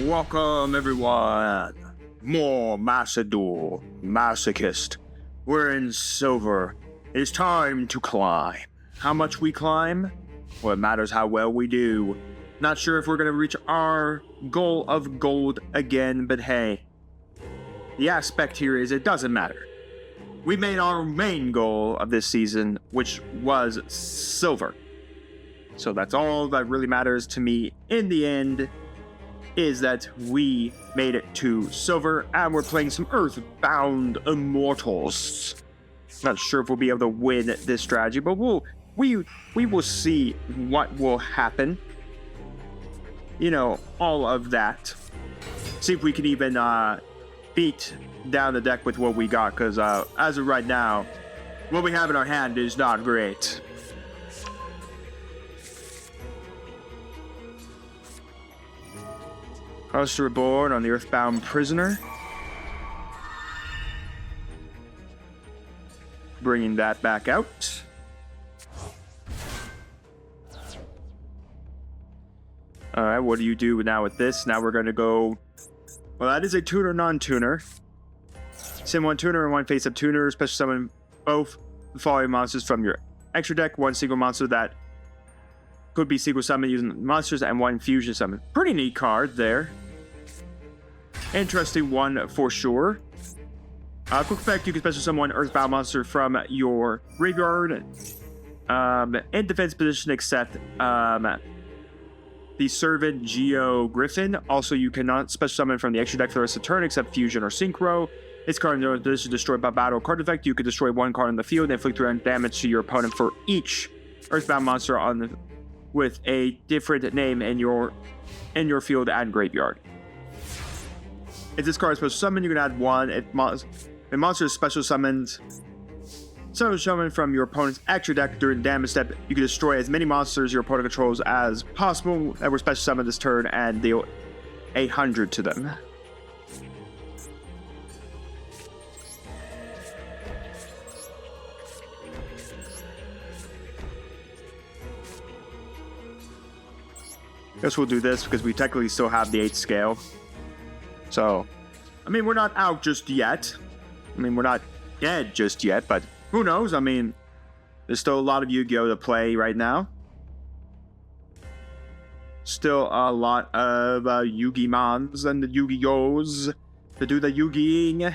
Welcome everyone. More Master Duel Masochist. We're in silver. It's time to climb. How much we climb? Well, it matters how well we do. Not sure if we're gonna reach our goal of gold again, but hey. The aspect here is it doesn't matter. We made our main goal of this season, which was silver. So that's all that really matters to me in the end, is that we made it to silver and we're playing some Earthbound Immortals. Not sure if we'll be able to win this strategy, but we will see what will happen. You know, all of that. See if we can even beat down the deck with what we got, because as of right now, what we have in our hand is not great. Cluster aboard on the Earthbound Prisoner. Bringing that back out. Alright, what do you do now with this? Now we're going to go... Well, that is a tuner, non-tuner. Send one tuner and one face-up tuner. Special summon both the following monsters from your extra deck. One single monster that could be single summon using monsters, and one fusion summon. Pretty neat card there. Interesting one for sure. Quick effect, you can special summon one Earthbound monster from your graveyard. In defense position except the Servant YuGiOh Griffin. Also, you cannot special summon from the extra deck for the rest of the turn except fusion or synchro. This card in position destroyed by battle card effect. You can destroy one card on the field and inflict random damage to your opponent for each Earthbound monster on the, with a different name in your field and graveyard. If this card is special summoned, you can add one. If monster is special summoned, from your opponent's extra deck during the damage step, you can destroy as many monsters your opponent controls as possible that were special summoned this turn and deal 800 to them. Guess we'll do this because we technically still have the 8th scale. So, I mean, we're not out just yet. I mean, we're not dead just yet, but who knows? I mean, there's still a lot of Yu-Gi-Oh to play right now. Still a lot of Yu-Gi-Mons and the Yu-Gi-Ohs to do the Yu-Gi-ing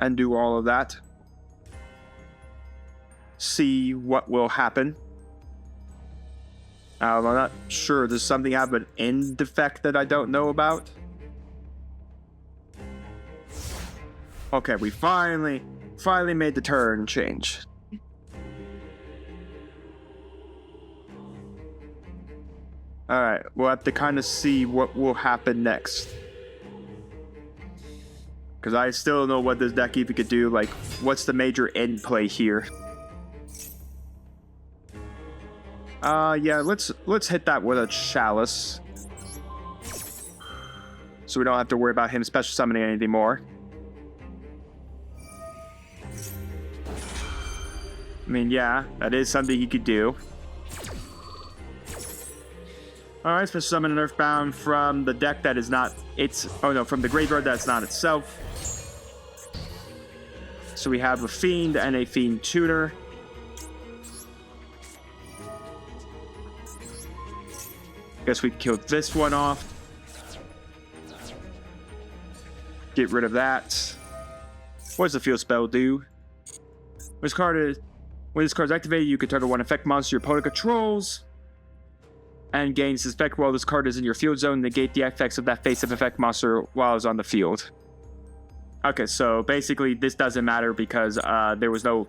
and do all of that. See what will happen. I'm not sure. Does something have an end effect that I don't know about? Okay, we finally made the turn change. Alright, we'll have to kind of see what will happen next. Because I still don't know what this deck even could do. Like, what's the major end play here? Yeah, let's hit that with a Chalice. So we don't have to worry about him special summoning anything more. I mean, yeah, that is something he could do. Alright, special summon an Earthbound from the deck that is not its... Oh no, from the graveyard that's not itself. So we have a Fiend and a Fiend Tutor. Guess we killed this one off. Get rid of that. What does the field spell do? When this card is activated, you can target one effect monster your opponent controls and gains this effect while this card is in your field zone. Negate the effects of that face-up effect monster while it's on the field. Okay, so basically this doesn't matter because there was no...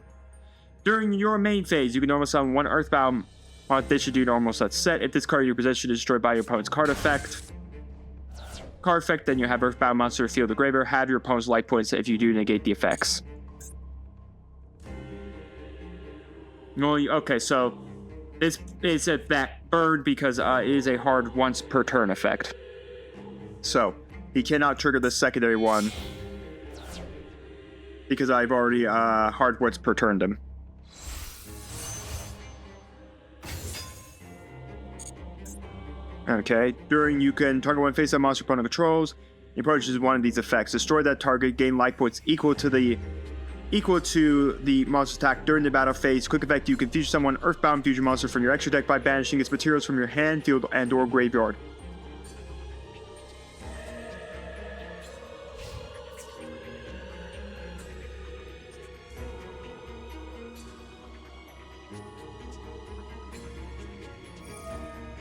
During your main phase, you can normally summon one Earthbound. This should do normal set. If this card in your possession is destroyed by your opponent's card effect, then you have Earthbound monster field the graveyard. Have your opponent's life points if you do negate the effects. Okay, so this is a that bird because it is a hard once per turn effect. So he cannot trigger the secondary one because I've already hard once per turned him. Okay. During you can target one face-up monster opponent controls. Your opponent chooses one of these effects. Destroy that target, gain life points equal to the monster's attack during the battle phase. Quick effect, you can fusion someone Earthbound fusion monster from your extra deck by banishing its materials from your hand, field, and or graveyard.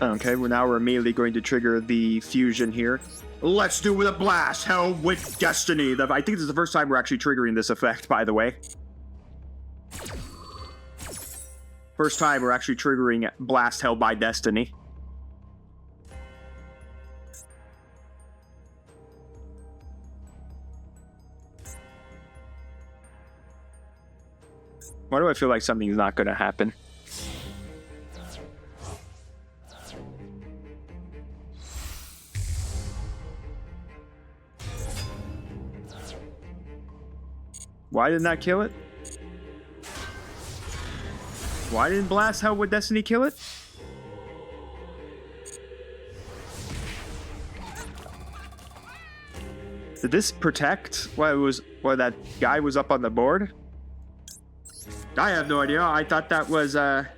Okay, we're immediately going to trigger the fusion here. Let's do with a blast, hell with destiny. I think this is the first time we're actually triggering this effect, by the way. First time we're actually triggering blast hell by destiny. Why do I feel like something's not going to happen? Why didn't that kill it? Why didn't Blast Hell with Destiny kill it? Did this protect while that guy was up on the board? I have no idea. I thought that was a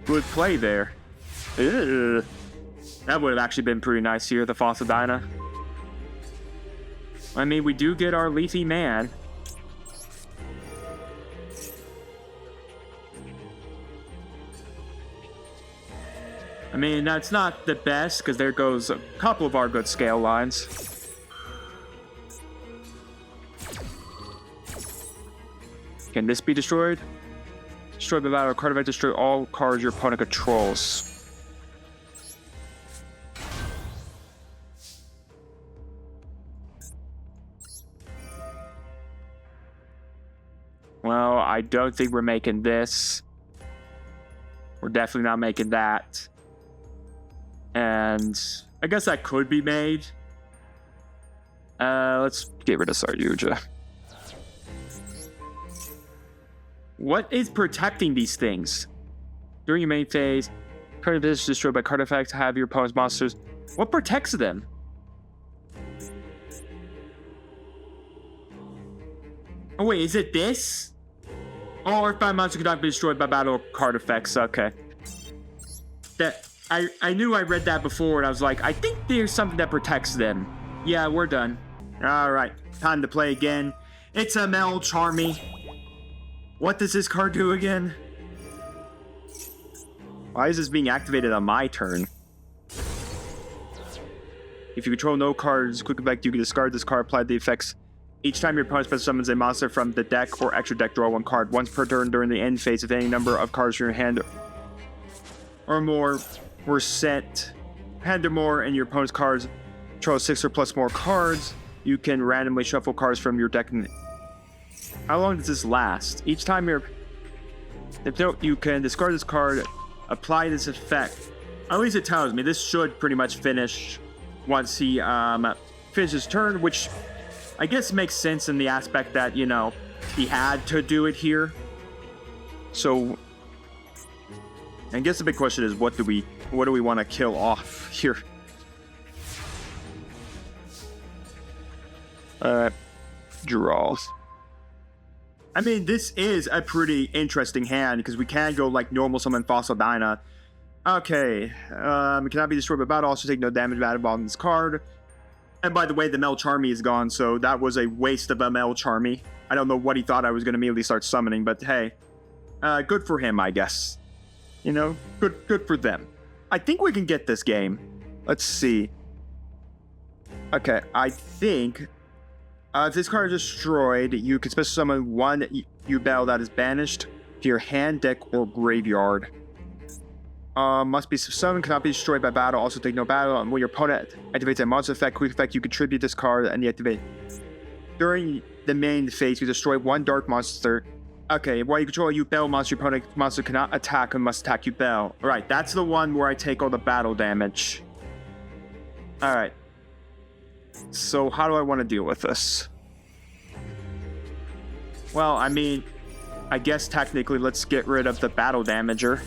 good play there. Ugh. That would have actually been pretty nice here, the Fossil Dyna. I mean, we do get our Leafy Man. I mean, that's not the best, because there goes a couple of our good scale lines. Can this be destroyed? Destroy the battle card event, destroy all cards your opponent controls. Well, I don't think we're making this. We're definitely not making that. And I guess that could be made. Let's get rid of YuGiOh. What is protecting these things? During your main phase, card is destroyed by card effects, have your opponent's monsters. What protects them? Oh wait, is it this? Oh, Earthbound monster cannot be destroyed by battle card effects. Okay. That I knew I read that before, and I was like, I think there's something that protects them. Yeah, we're done. Alright, time to play again. It's a Mel Charmy. What does this card do again? Why is this being activated on my turn? If you control no cards, quick effect, you can discard this card, apply the effects. Each time your opponent special summons a monster from the deck or extra deck, draw one card. Once per turn during the end phase, if any number of cards from your hand or more were sent, hand or more, and your opponent's cards control 6 or plus more cards, you can randomly shuffle cards from your deck. How long does this last? Each time you can discard this card, apply this effect. At least it tells me this should pretty much finish once he finishes his turn, which I guess makes sense in the aspect that, you know, he had to do it here. So I guess the big question is, what do we want to kill off here? Draws. I mean, this is a pretty interesting hand because we can go like normal summon Fossil Dyna. Okay, it cannot be destroyed by battle. Also take no damage battle on this card. And by the way, the Mel Charmy is gone, so that was a waste of a Mel Charmy. I don't know what he thought I was going to immediately start summoning, but hey, good for him, I guess. You know, good for them. I think we can get this game. Let's see. Okay, I think if this card is destroyed, you can special summon one YuGiOh that is banished to your hand, deck, or graveyard. Must be summoned, cannot be destroyed by battle, also take no battle, and when your opponent activates a monster effect, quick effect, you contribute this card and you activate. During the main phase, you destroy one dark monster. Okay, while you control a YuGiOh monster, your opponent monster cannot attack and must attack YuGiOh. Alright, that's the one where I take all the battle damage. Alright. So how do I want to deal with this? Well, I mean, I guess technically let's get rid of the battle damager.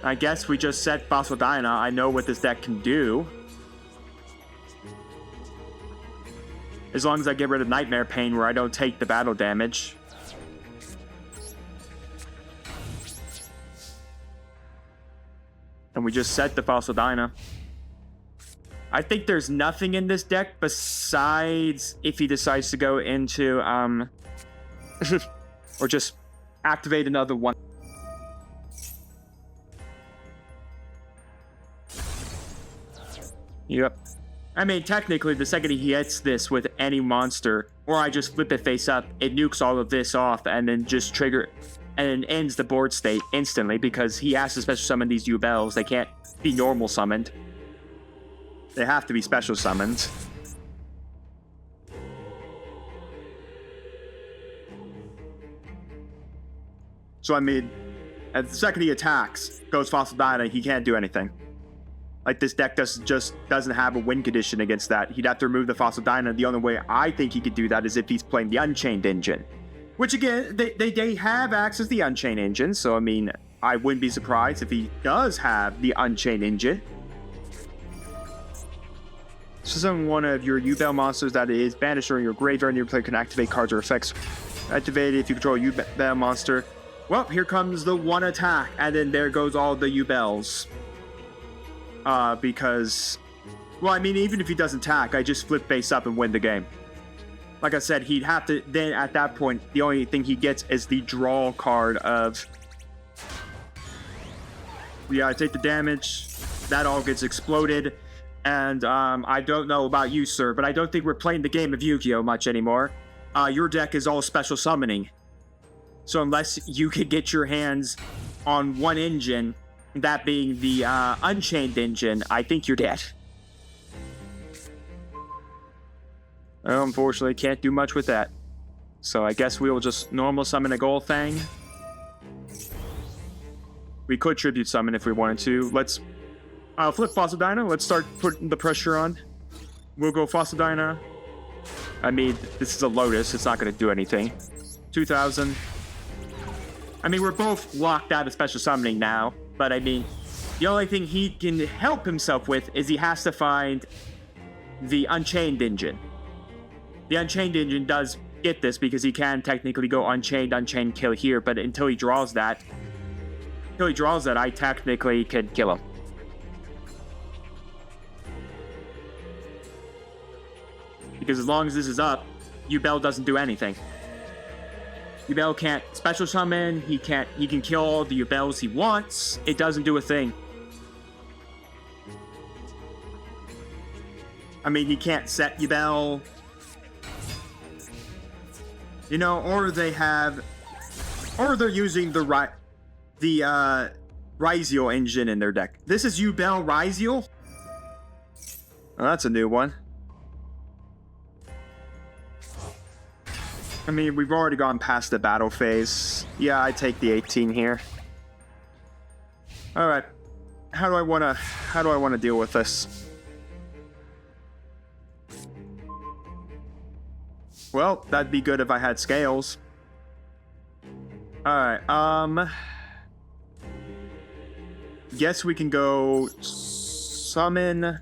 I guess we just set Fossil Dyna. I know what this deck can do. As long as I get rid of Nightmare Pain where I don't take the battle damage. And we just set the Fossil Dyna. I think there's nothing in this deck besides if he decides to go into, or just activate another one. Yep. I mean, technically, the second he hits this with any monster, or I just flip it face up, it nukes all of this off and then just trigger, and then ends the board state instantly because he has to special summon these YuGiOhs. They can't be normal summoned. They have to be special summoned. So, I mean, the second he attacks, goes Fossil Dyna, he can't do anything. Like, this deck doesn't have a win condition against that. He'd have to remove the Fossil Dyna. The only way I think he could do that is if he's playing the Unchained engine. Which, again, they have access to the Unchained engine, so, I mean, I wouldn't be surprised if he does have the Unchained engine. Summon one of your YuGiOh monsters that is banished or in your graveyard, and your player can activate cards or effects activated if you control a YuGiOh monster. Well, here comes the one attack, and then there goes all the YuGiOhs. Because, well, I mean, even if he doesn't attack, I just flip face up and win the game. Like I said, he'd have to, then at that point, the only thing he gets is the draw card of, yeah, I take the damage, that all gets exploded, and I don't know about you, sir, but I don't think we're playing the game of YuGiOh much anymore. Your deck is all special summoning. So unless you could get your hands on one engine, that being the Unchained engine, I think you're dead. Well, unfortunately, can't do much with that. So I guess we'll just normal summon a Gold Fang. We could tribute summon if we wanted to. Let's flip Fossil Dyna. Let's start putting the pressure on. We'll go Fossil Dyna. I mean, this is a Lotus. It's not going to do anything. 2,000. I mean, we're both locked out of special summoning now. But I mean, the only thing he can help himself with is he has to find the Unchained engine. The Unchained engine does get this because he can technically go Unchained, kill here, but until he draws that, I technically could kill him. Because as long as this is up, YuGiOh doesn't do anything. YuGiOh can't special summon, he can kill all the YuGiOhs he wants, it doesn't do a thing. I mean, he can't set YuGiOh. You know, or they're using the YuGiOh engine in their deck. This is YuGiOh YuGiOh? Oh, that's a new one. I mean, we've already gone past the battle phase. Yeah, I take the 18 here. All right. How do I want to deal with this? Well, that'd be good if I had scales. All right. Guess we can go summon.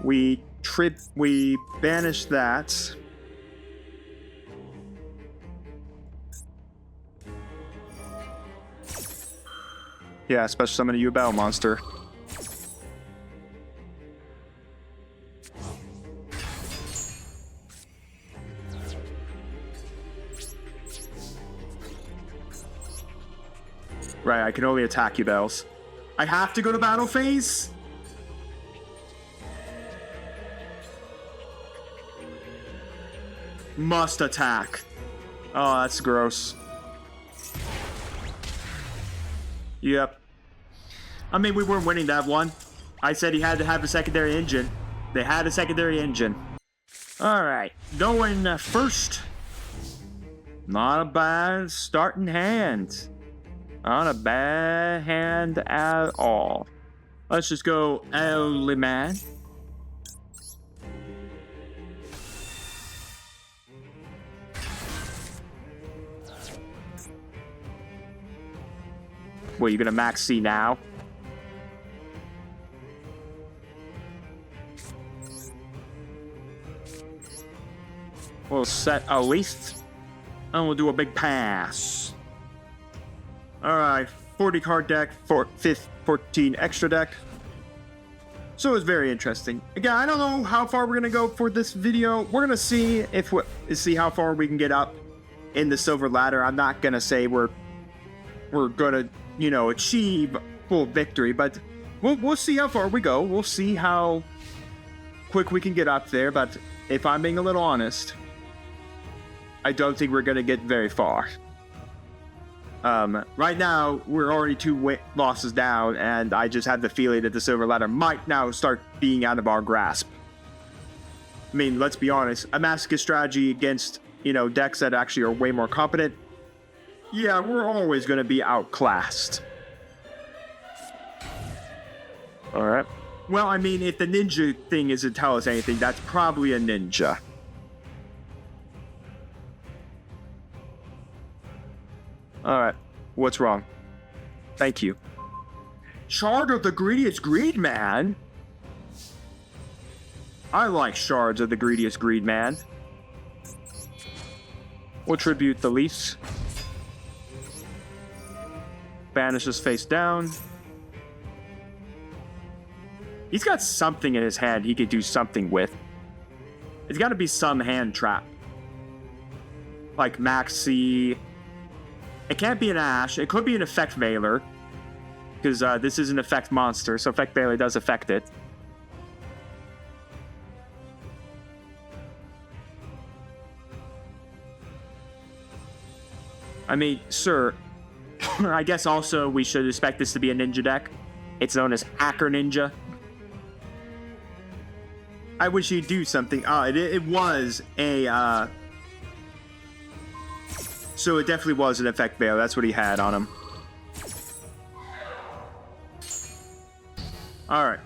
We banish that. Yeah, special summon a YuGiOh monster. Right, I can only attack YuGiOhs. I have to go to battle phase? Must attack. Oh, that's gross. Yep. I mean, we weren't winning that one. I said he had to have a secondary engine. They had a secondary engine. Alright, going first. Not a bad starting hand. Not a bad hand at all. Let's just go early man. What, you gonna max C now? We'll set a least, and we'll do a big pass. Alright, 40 card deck, 14 extra deck. So it's very interesting. Again, I don't know how far we're gonna go for this video. We're gonna see see how far we can get up in the silver ladder. I'm not gonna say we're gonna, you know, achieve full victory, but we'll see how far we go. We'll see how quick we can get up there. But if I'm being a little honest, I don't think we're gonna get very far. Right now, we're already 2 losses down, and I just have the feeling that the silver ladder might now start being out of our grasp. I mean, let's be honest, a masochist strategy against, you know, decks that actually are way more competent, yeah, we're always going to be outclassed. Alright. Well, I mean, if the ninja thing isn't tell us anything, that's probably a ninja. Alright, what's wrong? Thank you. Shard of the Greediest Greed Man? I like Shards of the Greediest Greed Man. We'll tribute the least. Banishes face down. He's got something in his hand he could do something with. It's got to be some hand trap. Like Maxi. It can't be an Ash. It could be an Effect Veiler. Because this is an Effect monster, so Effect Veiler does affect it. I mean, sir, I guess also we should expect this to be a ninja deck. It's known as Hacker Ninja. I wish he'd do something. It was a... So it definitely was an Effect Veil. That's what he had on him. Alright.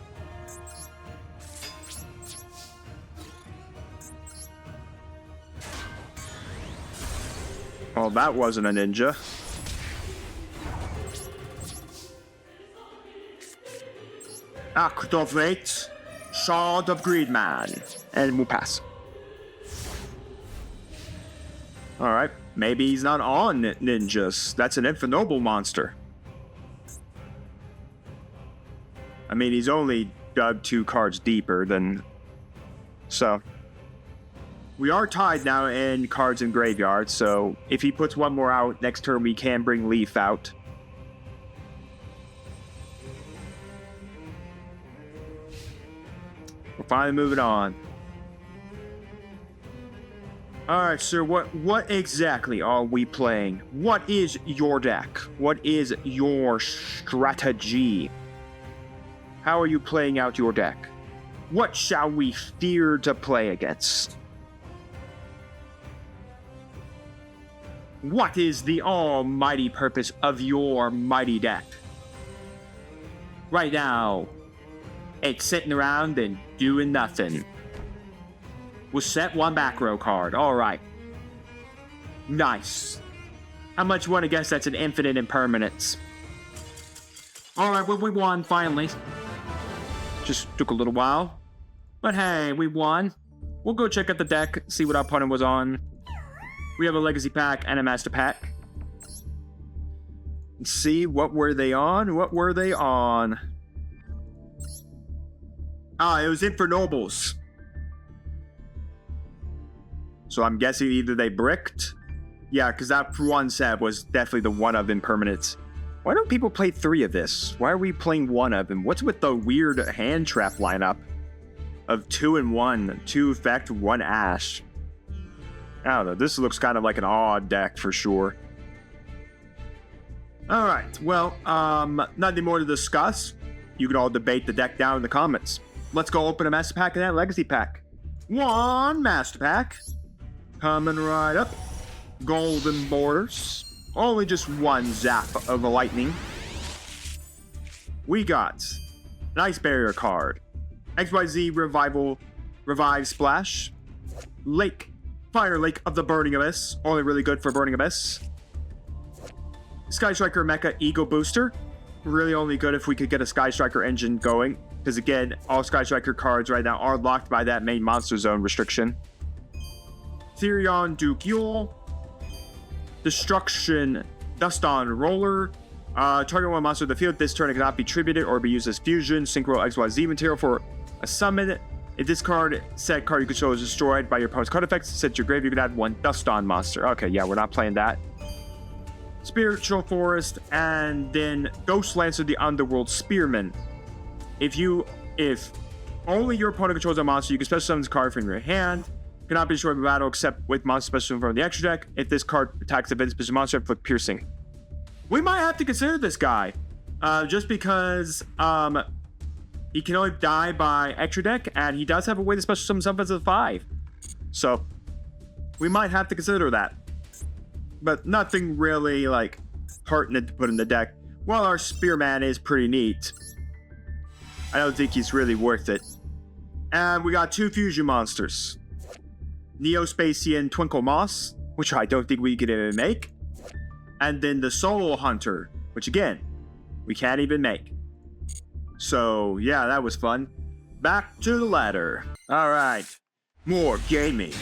Well, that wasn't a ninja. Activate Shard of Greedman. And we'll pass. Alright. Maybe he's not on ninjas. That's an Infernoble monster. I mean, he's only dug 2 cards deeper than... So. We are tied now in cards in graveyard, so if he puts one more out, next turn we can bring Leaf out. We're finally moving on. Alright, sir, what exactly are we playing? What is your deck? What is your strategy? How are you playing out your deck? What shall we fear to play against? What is the almighty purpose of your mighty deck? Right now, it's sitting around and doing nothing. We'll set 1 back row card. Alright. Nice. How much you want to guess that's an infinite impermanence? Alright, well, we won finally. Just took a little while. But hey, we won. We'll go check out the deck, see what our opponent was on. We have a Legacy pack and a Master pack. Let's see, what were they on? What were they on? It was Infernobles. So I'm guessing either they bricked. Yeah, because that one set was definitely the one of impermanence. Why don't people play 3 of this? Why are we playing 1 of them? What's with the weird hand trap lineup of 2 and 1, 2 effect, 1 ash? I don't know. This looks kind of like an odd deck for sure. All right. Well, nothing more to discuss. You can all debate the deck down in the comments. Let's go open a Master Pack and that Legacy Pack. 1 Master Pack. Coming right up. Golden borders. Only just 1 zap of the lightning. We got Nice Barrier card. XYZ Revive Splash. Fire Lake of the Burning Abyss. Only really good for Burning Abyss. Sky Striker Mecha Ego Booster. Really only good if we could get a Sky Striker engine going. Because again, all Sky Striker cards right now are locked by that main monster zone restriction. Therion YuGiOh. Destruction Dust on Roller. Target one monster in the field. This turn it cannot be tributed or be used as fusion, synchro XYZ material for a summon. If this said card you control is destroyed by your opponent's card effects, set your grave, you can add one Dust on monster. Okay, yeah, we're not playing that. Spiritual Forest, and then Ghost Lancer, the Underworld Spearman. If only your opponent controls a monster, you can special summon this card from your hand. Cannot be destroyed in battle except with monster special from the extra deck. If this card attacks a special monster, inflict piercing. We might have to consider this guy, just because he can only die by extra deck, and he does have a way to special summon something as a 5. So we might have to consider that. But nothing really like pertinent to put in the deck. While our Spearman is pretty neat, I don't think he's really worth it. And we got 2 fusion monsters. Neospacian Twinkle Moss, which I don't think we can even make. And then the Soul Hunter, which again, we can't even make. So yeah, that was fun. Back to the ladder. Alright. More gaming.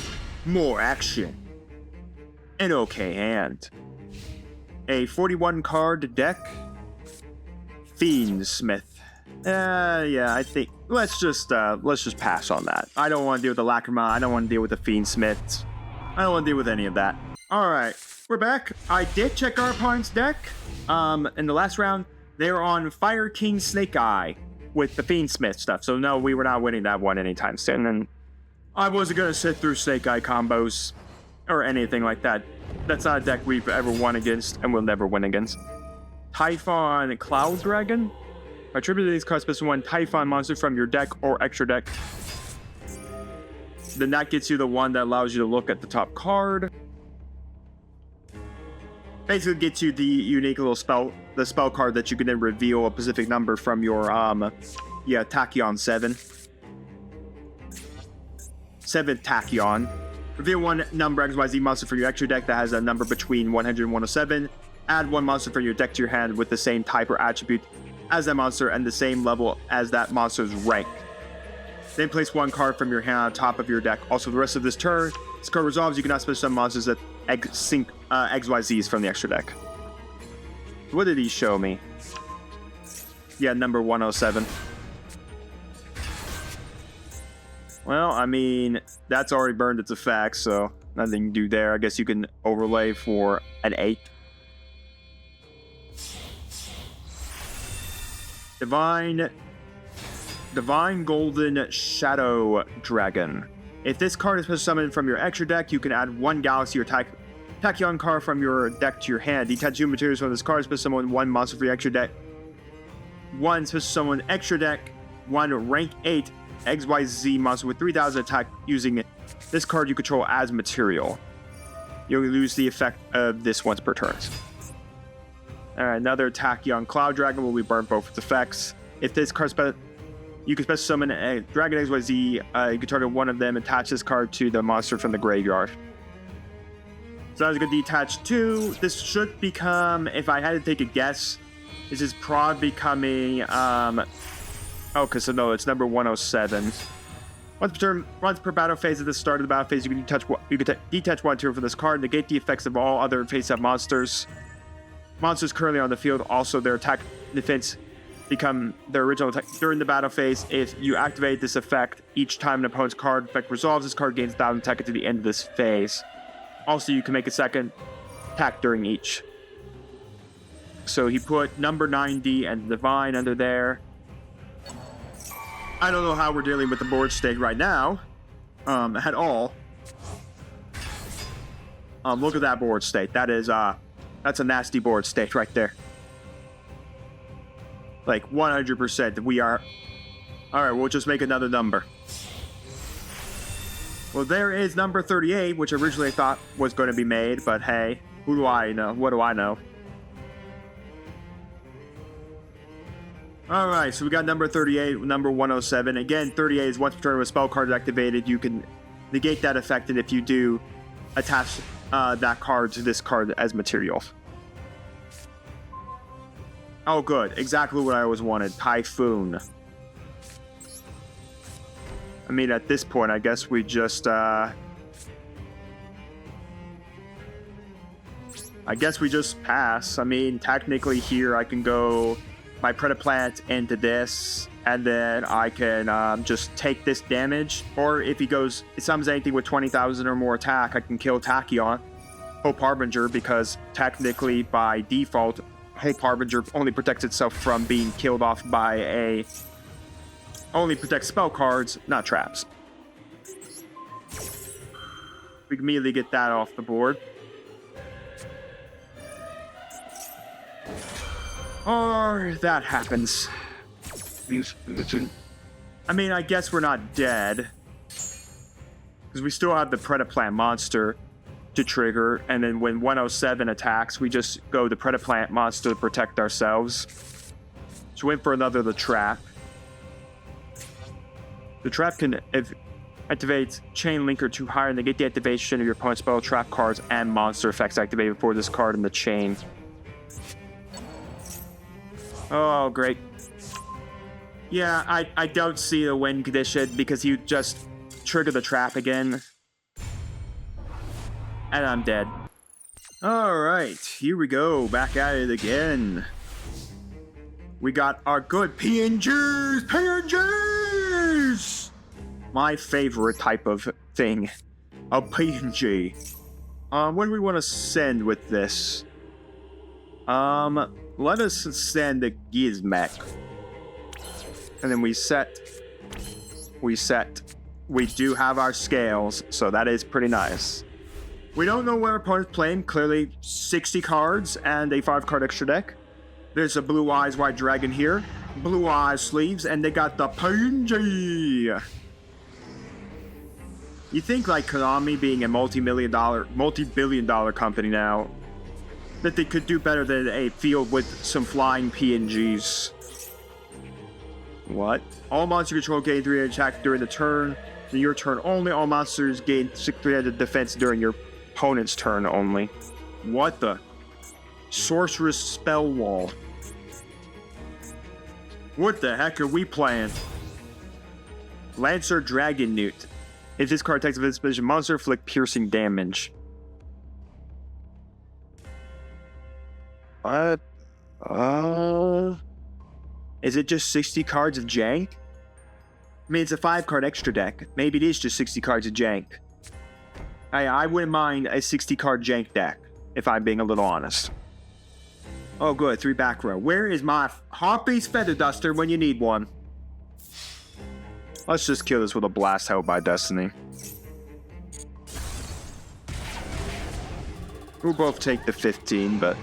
More action. An okay hand. A 41 card deck. Fiendsmith. Yeah, I think let's just pass on that. I don't want to deal with the Lacrima. I don't want to deal with the Fiendsmith. I don't want to deal with any of that. Alright, we're back. I did check our opponent's deck. In the last round, they were on Fire King Snake Eye with the Fiendsmith stuff. So no, we were not winning that one anytime soon. And I wasn't gonna sit through Snake Eye combos or anything like that. That's not a deck we've ever won against and will never win against. Typhon Cloud Dragon. Attribute these cards special one Typhon monster from your deck or extra deck. Then that gets you the one that allows you to look at the top card. Basically gets you the unique little spell card that you can then reveal a specific number from your Tachyon 7. 7th Tachyon. Reveal one number XYZ monster from your extra deck that has a number between 100 and 107. Add one monster from your deck to your hand with the same type or attribute as that monster and the same level as that monster's rank. Then place one card from your hand on top of your deck. Also, the rest of this turn, this card resolves. You cannot special summon monsters that sync XYZs from the extra deck. What did he show me? Yeah, number 107. Well, I mean, that's already burned its effects, so nothing to do there. I guess you can overlay for an 8. Divine Golden Shadow Dragon. If this card is special summoned from your extra deck, you can add one Galaxy or Tachyon card from your deck to your hand. Detach 2 materials from this card, special summon one monster for your extra deck. One special summon extra deck. One rank 8 XYZ monster with 3000 attack using this card you control as material. You'll lose the effect of this once per turn. Alright, another Tachyon Cloud Dragon will be burned both its effects. If this card you can special summon a Dragon XYZ, you can target one of them and attach this card to the monster from the graveyard. So I was going to detach 2. This should become, if I had to take a guess, this is probably becoming, okay, so no, it's number 107. Once per battle phase at the start of the battle phase, you can detach one tier from this card, negate the effects of all other face-up monsters. Monsters currently on the field, also their attack defense become their original attack during the battle phase. If you activate this effect, each time an opponent's card effect resolves, this card gains 1000 attack to the end of this phase. Also, you can make a second attack during each. So he put number 90 and Divine under there. I don't know how we're dealing with the board state right now, at all. Look at that board state. That is, that's a nasty board state right there. Like 100% we are. Alright, we'll just make another number. Well, there is number 38, which originally I thought was going to be made, but hey, who do I know? What do I know? Alright, so we got number 38, number 107. Again, 38 is once per turn with spell card activated, you can negate that effect, and if you do, attach that card to this card as material. Oh, good. Exactly what I always wanted. Typhoon. I mean, at this point, I guess we just, I guess we just pass. I mean, technically here I can go my Predaplant into this, and then I can just take this damage. Or if he goes, it summons anything with 20,000 or more attack, I can kill Tachyon, Hope Harbinger, because technically by default, Hope Harbinger only protects itself from being killed off by a... only protects spell cards, not traps. We can immediately get that off the board. Or that happens. I mean, I guess we're not dead. Because we still have the Predaplant monster to trigger. And then when 107 attacks, we just go the Predaplant monster to protect ourselves. So wait for another the trap. The trap can activate Chain Linker to higher, negate the activation of your opponent's spell, trap cards, and monster effects activated before this card in the chain. Oh, great. Yeah, I don't see the win condition because you just trigger the trap again. And I'm dead. Alright, here we go. Back at it again. We got our good PNGs! PNGs! My favorite type of thing. A PNG. What do we want to send with this? Let us send a Gizmek. And then we set. We do have our scales, so that is pretty nice. We don't know where our opponent's playing. Clearly 60 cards and a 5-card extra deck. There's a Blue Eyes White Dragon here. Blue Eyes sleeves, and they got the PNG. You think, like, Konami being a multi-billion dollar company now, that they could do better than a field with some flying PNGs. What? All monster control gain 300 attack during the turn. In your turn only, all monsters gain 300 defense during your opponent's turn only. What the? Sorceress Spell Wall. What the heck are we playing? Lancer Dragon Newt. If this card attacks a visitation monster, inflict piercing damage. What? Is it just 60 cards of jank? I mean, it's a 5-card extra deck. Maybe it is just 60 cards of jank. I wouldn't mind a 60-card jank deck, if I'm being a little honest. Oh, good. 3 back row. Where is my Harpy's Feather Duster when you need one? Let's just kill this with a Blast Out by Destiny. We'll both take the 15, but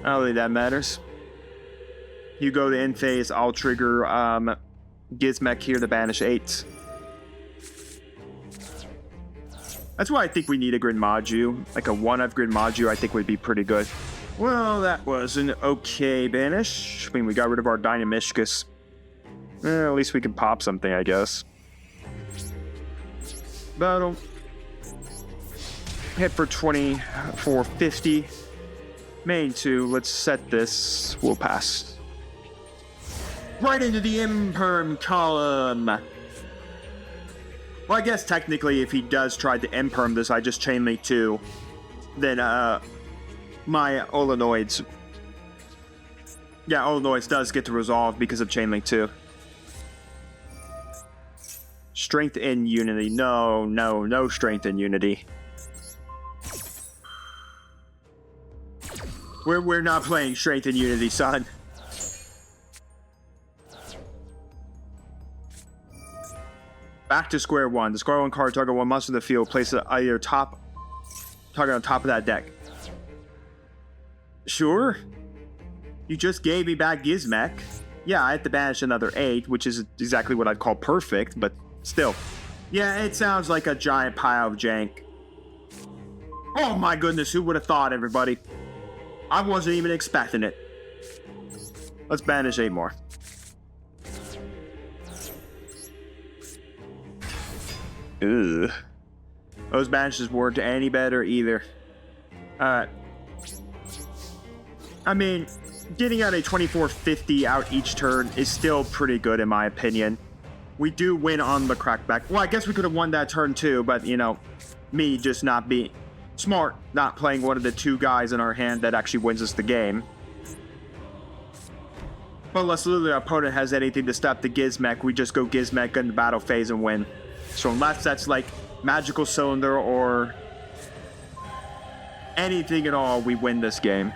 I don't think that matters. You go to end phase, I'll trigger Gizmek here to banish 8. That's why I think we need a Grid Maju. Like a 1-of Grid Maju I think would be pretty good. Well, that was an okay banish. I mean, we got rid of our Dynamishkus. At least we can pop something, I guess. Battle. Hit for 2450. Main 2, let's set this. We'll pass. Right into the Imperm column. Well, I guess technically if he does try to Imperm this, I just Chain Link 2. Then, my Olanoids. Yeah, Olanoids does get to resolve because of Chain Link 2. Strength in Unity. No Strength in Unity. We're not playing Strength in Unity, son. Back to square one. Discard 1 card, target 1 monster in the field. Place it either target on top of that deck. Sure. You just gave me back Gizmek. Yeah, I have to banish another 8, which is exactly what I'd call perfect, but still. Yeah, it sounds like a giant pile of jank. Oh my goodness, who would have thought, everybody? I wasn't even expecting it. Let's banish 8 more. Ugh. Those banishes weren't any better either. Alright. I mean, getting out a 2450 out each turn is still pretty good in my opinion. We do win on the crackback. Well, I guess we could have won that turn too, but you know, me just not being smart, not playing one of the two guys in our hand that actually wins us the game. But unless literally our opponent has anything to stop the Gizmek, we just go Gizmek in the battle phase and win. So unless that's like Magical Cylinder or anything at all, we win this game.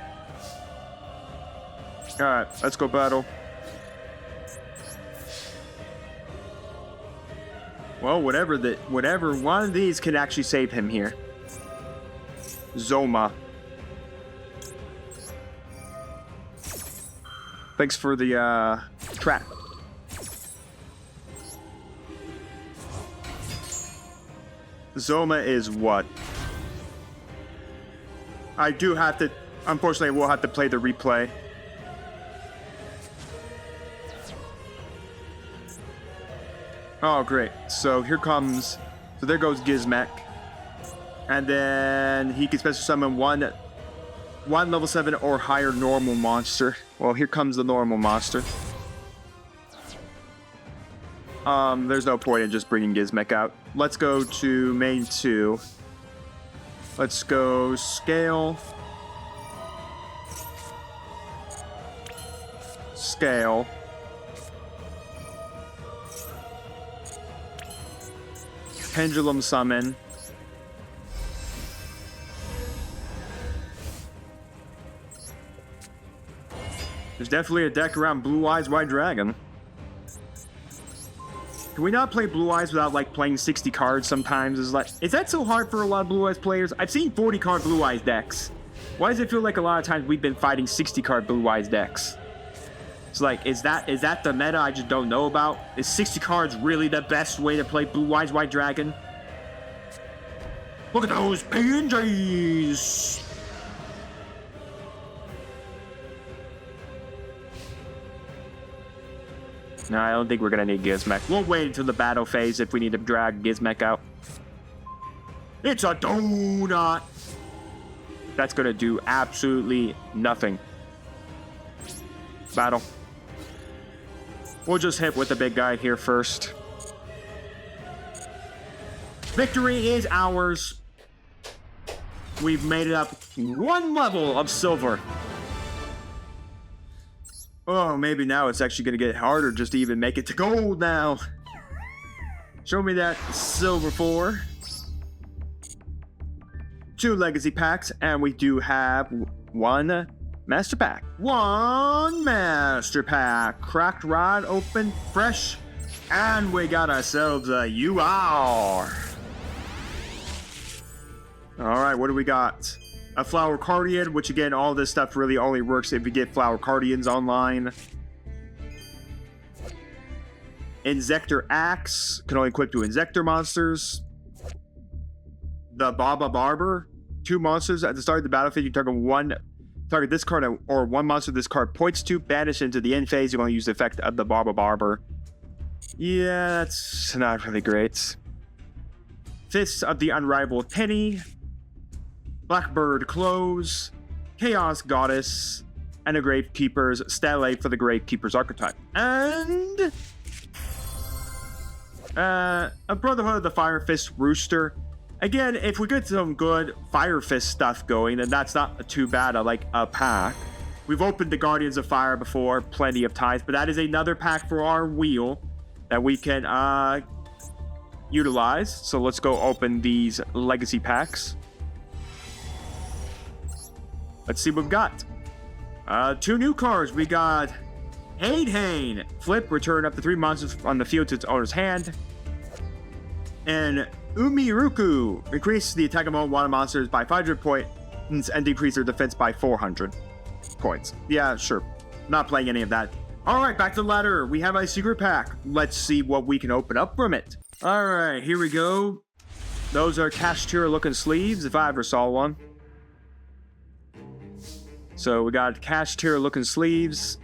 Alright, let's go battle. Well, whatever one of these can actually save him here. Zoma. Thanks for the trap. Zoma is what? I do have to, unfortunately, we'll have to play the replay. Oh, great. So here comes, so there goes Gizmek. And then he can special summon one level 7 or higher normal monster. Well, here comes the normal monster. There's no point in just bringing Gizmek out. Let's go to main 2. Let's go scale. Scale. Pendulum summon. There's definitely a deck around Blue Eyes White Dragon. Can we not play Blue Eyes without like playing 60 cards sometimes? Is that so hard for a lot of Blue Eyes players? I've seen 40 card Blue Eyes decks. Why does it feel like a lot of times we've been fighting 60 card Blue Eyes decks? It's like, is that the meta I just don't know about? Is 60 cards really the best way to play Blue Eyes White Dragon? Look at those PNGs! No, I don't think we're gonna need Gizmek. We'll wait until the battle phase if we need to drag Gizmek out. It's a donut! That's gonna do absolutely nothing. Battle. We'll just hit with the big guy here first. Victory is ours. We've made it up one level of silver. Oh, maybe now it's actually going to get harder just to even make it to gold now. Show me that silver 4. 2 legacy packs, and we do have 1 master pack. 1 master pack. Cracked rod, open, fresh. And we got ourselves a YuGiOh. Alright, what do we got? A Flower Guardian, which again, all this stuff really only works if you get Flower Guardians online. Inzektor Axe, can only equip to Inzektor monsters. The Baba Barber, 2 monsters at the start of the battlefield. You target this card or 1 monster this card points to, banish into the end phase. You only use the effect of the Baba Barber. Yeah, that's not really great. Fists of the Unrivaled Penny. Blackbird Close, Chaos Goddess, and a Gravekeeper's Stele for the Gravekeeper's archetype. And a Brotherhood of the Fire Fist Rooster. Again, if we get some good Fire Fist stuff going, then that's not too bad a pack. We've opened the Guardians of Fire before plenty of times, but that is another pack for our wheel that we can utilize. So let's go open these legacy packs. Let's see what we've got. 2 new cards. We got Hane. Flip, return up to 3 monsters on the field to its owner's hand. And Umiruku, increase the attack of all water monsters by 500 points and decrease their defense by 400 points. Yeah, sure. Not playing any of that. Alright, back to the ladder. We have a secret pack. Let's see what we can open up from it. Alright, here we go. Those are Cashier looking sleeves, if I ever saw one. So we got Cashier looking sleeves.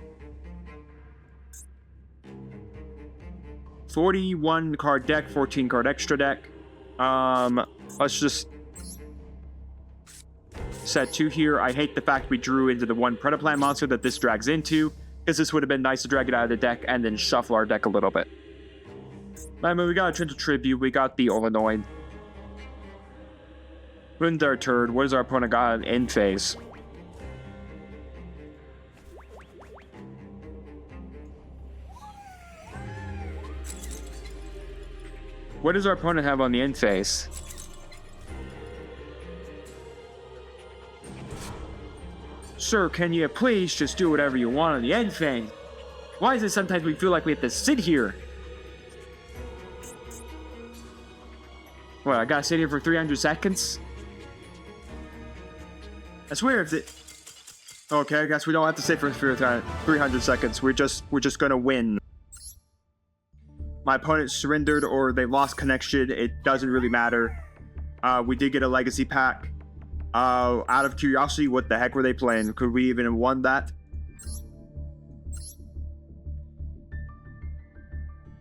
41 card deck, 14 card extra deck. Let's just set 2 here. I hate the fact we drew into the one Predaplant monster that this drags into, because this would have been nice to drag it out of the deck and then shuffle our deck a little bit. I mean, we got a Trinity Tribute, we got the Illinois. When's our turn? What does our opponent got in end phase? What does our opponent have on the end phase? Sir, can you please just do whatever you want on the end phase? Why is it sometimes we feel like we have to sit here? What, I gotta sit here for 300 seconds? I swear if it... Okay, I guess we don't have to sit for 300 seconds. We're just gonna win. My opponent surrendered or they lost connection. It doesn't really matter. We did get a legacy pack. Out of curiosity, what the heck were they playing? Could we even have won that?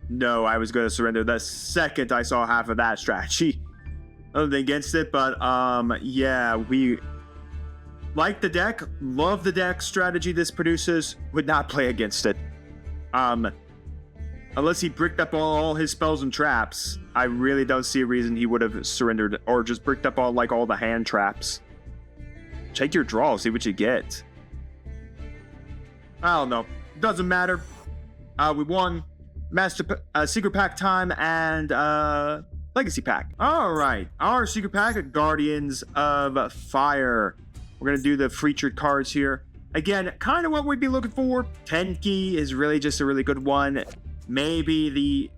No, I was going to surrender the second I saw half of that strategy. Nothing against it, but yeah, we like the deck, love the deck strategy this produces, would not play against it. Unless he bricked up all his spells and traps, I really don't see a reason he would have surrendered, or just bricked up all the hand traps. Check your draw, see what you get. I don't know. Doesn't matter. We won Secret Pack time and Legacy Pack. Alright, our Secret Pack, Guardians of Fire. We're going to do the featured cards here. Again, kind of what we'd be looking for. Tenki is really just a really good one. Maybe the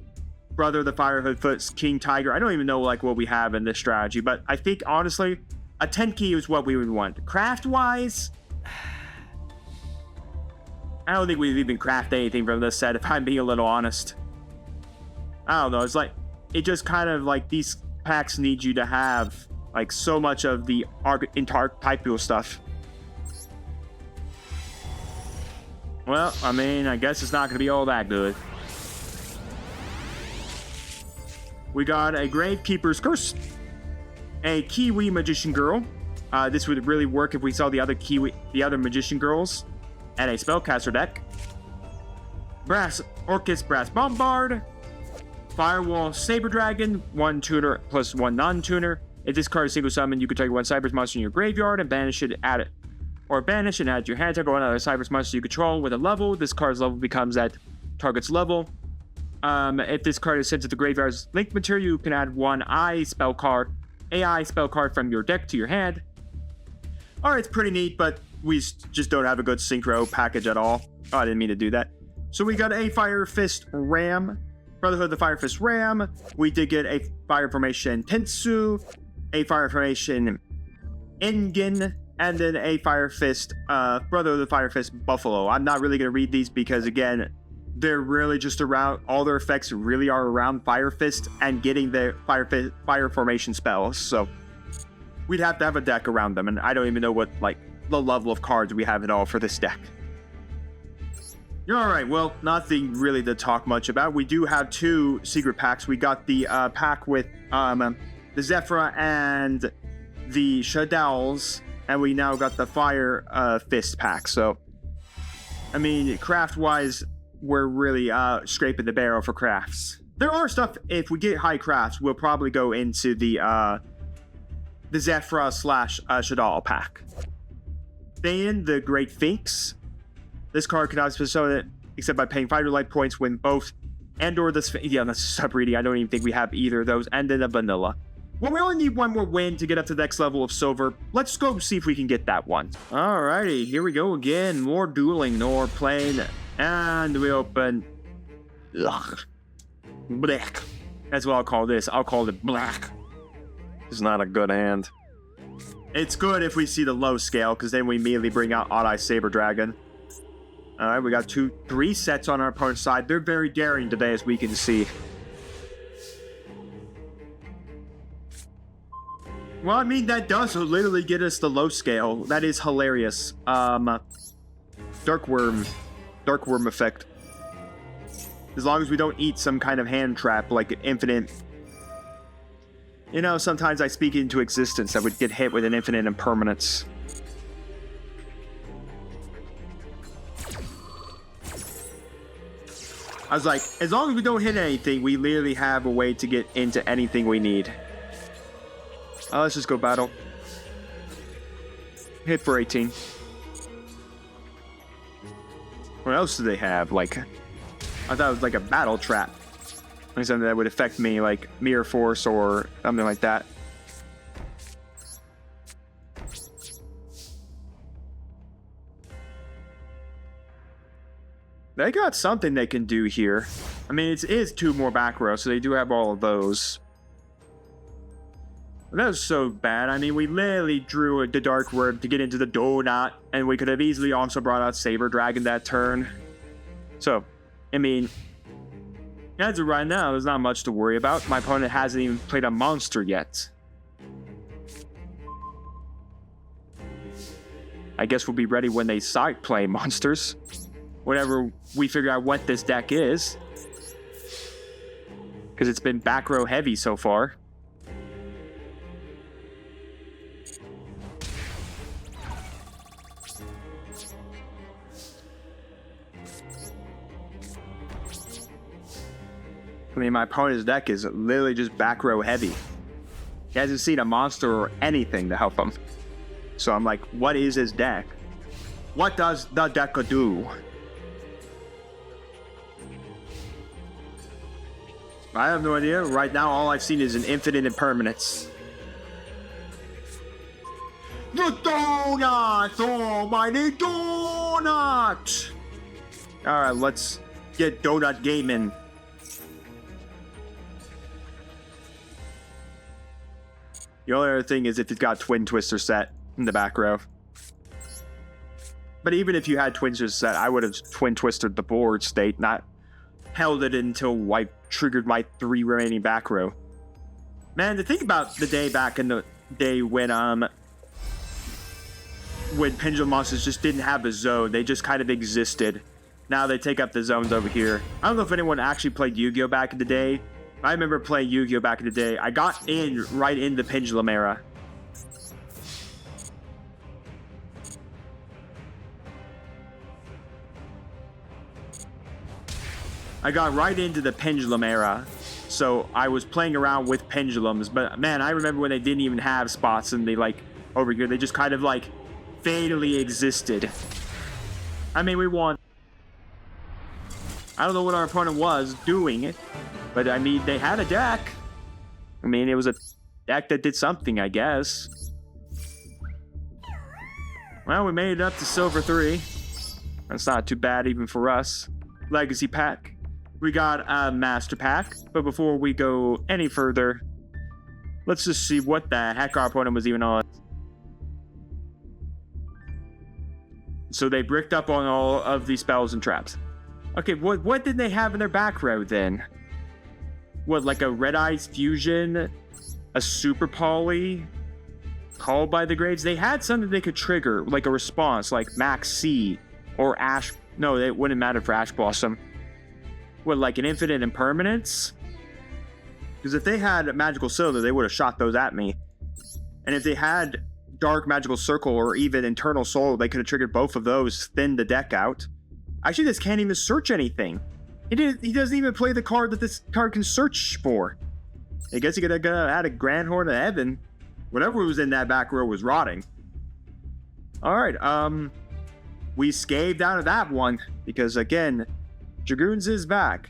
Brother of the Firefoot's King Tiger. I don't even know what we have in this strategy, but I think honestly, a Tenki is what we would want. Craft-wise, I don't think we've even crafted anything from this set, if I'm being a little honest. I don't know, it's it just kind of these packs need you to have so much of the archetypal stuff. Well, I mean, I guess it's not going to be all that good. We got a Gravekeeper's Curse, a Kiwi Magician Girl. This would really work if we saw the other Magician Girls, and a Spellcaster deck. Orcus Brass Bombard, Firewall Saber Dragon, 1 tuner plus 1 non-tuner. If this card is single summon, you can target 1 Cyberse monster in your graveyard and banish it, banish and add to your hand tag or another Cyberse monster you control with a level. This card's level becomes at target's level. If this card is sent to the graveyard's link material, you can add 1 AI spell card from your deck to your hand. Alright, it's pretty neat, but we just don't have a good synchro package at all. Oh, I didn't mean to do that. So we got a Fire Fist Ram, Brotherhood of the Fire Fist Ram. We did get a Fire Formation Tensu, a Fire Formation Engin, and then a Fire Fist, Brother of the Fire Fist Buffalo. I'm not really going to read these because, again, they're really just around, all their effects really are around Fire Fist and getting the Fire Formation spells. So we'd have to have a deck around them, and I don't even know what, the level of cards we have at all for this deck. Alright, well, nothing really to talk much about. We do have 2 secret packs. We got the pack with the Zephyra and the Shaddolls, and we now got the Fire Fist pack. So, I mean, craft-wise, we're really scraping the barrel for crafts. There are stuff, if we get high crafts, we'll probably go into the Zephyra / Shaddol pack. Thayan, the Great Sphinx. This card cannot be persona except by paying 5 life points when both and/or the Sphinx. Yeah, that's sub-reading. I don't even think we have either of those. And then a vanilla. Well, we only need 1 more win to get up to the next level of silver. Let's go see if we can get that one. Alrighty, here we go again. More dueling, more playing. And we open... Ugh. Black. That's what I'll call this. I'll call it black. It's not a good hand. It's good if we see the low scale, because then we immediately bring out Odd-Eye Saber Dragon. Alright, we got 3 sets on our opponent's side. They're very daring today, as we can see. Well, I mean, that does literally get us the low scale. That is hilarious. Dark Worm effect. As long as we don't eat some kind of hand trap, like infinite... You know, sometimes I speak into existence. I would get hit with an infinite impermanence. I was like, as long as we don't hit anything, we literally have a way to get into anything we need. Let's just go battle. Hit for 18. What else do they have? Like, I thought it was like a battle trap. Like something that would affect me, like Mirror Force or something like that. They got something they can do here. I mean, it is 2 more back rows, so they do have all of those. That was so bad. I mean, we literally drew the Dark Word to get into the donut, and we could have easily also brought out Saber Dragon that turn. So, I mean, as of right now, there's not much to worry about. My opponent hasn't even played a monster yet. I guess we'll be ready when they side play monsters. Whenever we figure out what this deck is. Because it's been back row heavy so far. I mean, my opponent's deck is literally just back row heavy. He hasn't seen a monster or anything to help him. So I'm like, what is his deck? What does the deck do? I have no idea. Right now, all I've seen is an infinite impermanence. The donut! Almighty donut! Alright, let's get donut gaming. The only other thing is if it's got Twin Twister set in the back row. But even if you had Twin Twister set, I would have Twin Twisted the board state, not held it until I triggered my 3 remaining back row. Man, to think about the day back in the day when Pendulum Monsters just didn't have a zone. They just kind of existed. Now they take up the zones over here. I don't know if anyone actually played Yu-Gi-Oh back in the day. I remember playing Yu-Gi-Oh back in the day. I got in right in the Pendulum era. I got right into the Pendulum era, so I was playing around with pendulums, but man, I remember when they didn't even have spots and they like, over here, they just kind of like fatally existed. I mean, we won. I don't know what our opponent was doing, but I mean, they had a deck. I mean, it was a deck that did something, I guess. Well, we made it up to Silver 3. That's not too bad even for us. Legacy pack. We got a Master Pack, but before we go any further, let's just see what the heck our opponent was even on. So they bricked up on all of these spells and traps. Okay, what did they have in their back row then? What, like a Red Eyes Fusion? A Super Poly? Called by the Graves? They had something they could trigger, like a response, like Max C, or Ash... No, it wouldn't matter for Ash Blossom. What, like an Infinite Impermanence? Because if they had Magical Cylinder, they would have shot those at me. And if they had Dark Magical Circle or even Internal Soul, they could have triggered both of those, thinned the deck out. Actually, this can't even search anything. He doesn't even play the card that this card can search for. I guess he could have had a Grand Horn of Heaven. Whatever was in that back row was rotting. Alright, we scaved out of that one. Because again, Dragoons is back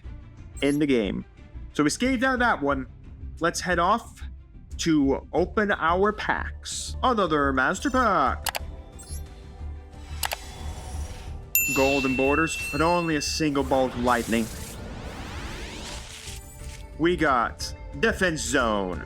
in the game. So we scaved out of that one. Let's head off to open our packs. Another Master Pack. Golden borders, but only a single bolt of lightning. We got Defense Zone.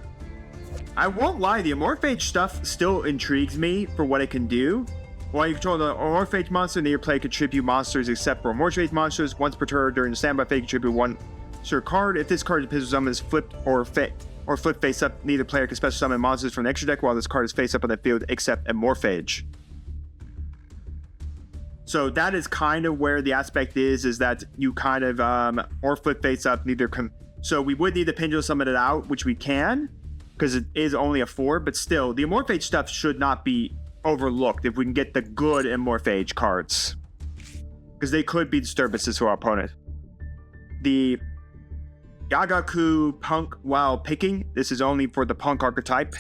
I won't lie, the Amorphage stuff still intrigues me for what it can do. While you control the Amorphage monster, neither player contribute monsters except for Amorphage monsters. Once per turn during the standby phase, contribute one extra card. If this card's pistol summon is flipped or flip face up, neither player can special summon monsters from the extra deck while this card is face up on the field except Amorphage. So that is kind of where the aspect is that you kind of or flip face up, neither so we would need the Pendulum summon it out, which we can because it is only a 4, but still the Amorphage stuff should not be overlooked if we can get the good Amorphage cards, because they could be disturbances to our opponent. the Yagaku Punk while picking. This is only for the Punk archetype.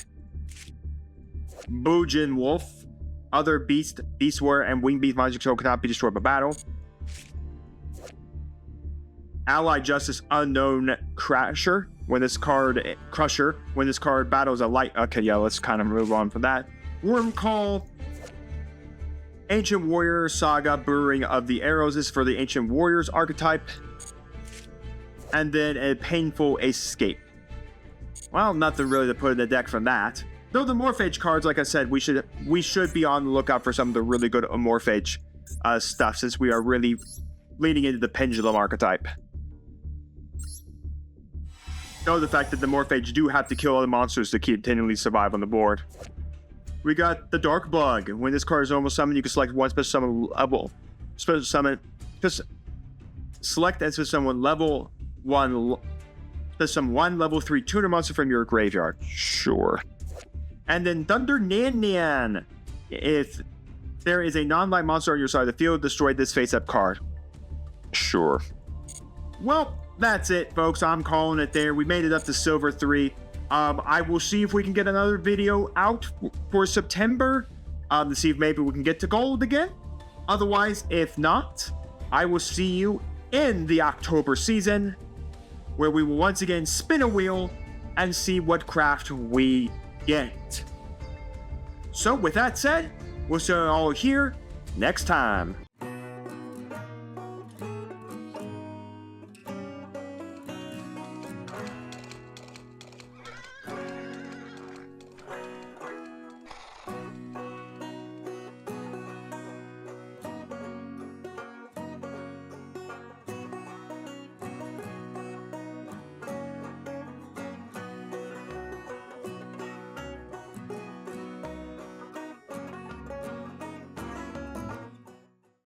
Bujin Wolf. Other beast, beastware, and winged beast monsters cannot be destroyed by battle. Allied Justice Unknown Crusher. When this card battles a light. Okay, yeah, let's kind of move on from that. Wormcall. Ancient Warrior Saga Brewing of the Arrows. This is for the Ancient Warriors archetype. And then a Painful Escape. Well, nothing really to put in the deck from that. Though the Morphage cards, like I said, we should be on the lookout for some of the really good Morphage stuff, since we are really leaning into the Pendulum archetype. Know the fact that the Morphage do have to kill other monsters to continually survive on the board. We got the Dark Bug. When this card is normal summon, you can select one special summon level. Special summon. Just select and special summon level 1. Special summon 1 level 3 tuner monster from your graveyard. Sure. And then Thunder Nan Nan. If there is a non-light monster on your side of the field, destroy this face-up card. Sure. Well, that's it, folks. I'm calling it there. We made it up to Silver 3. I will see if we can get another video out for September to see if maybe we can get to gold again. Otherwise, if not, I will see you in the October season, where we will once again spin a wheel and see what craft we get. So with that said, we'll see you all here next time.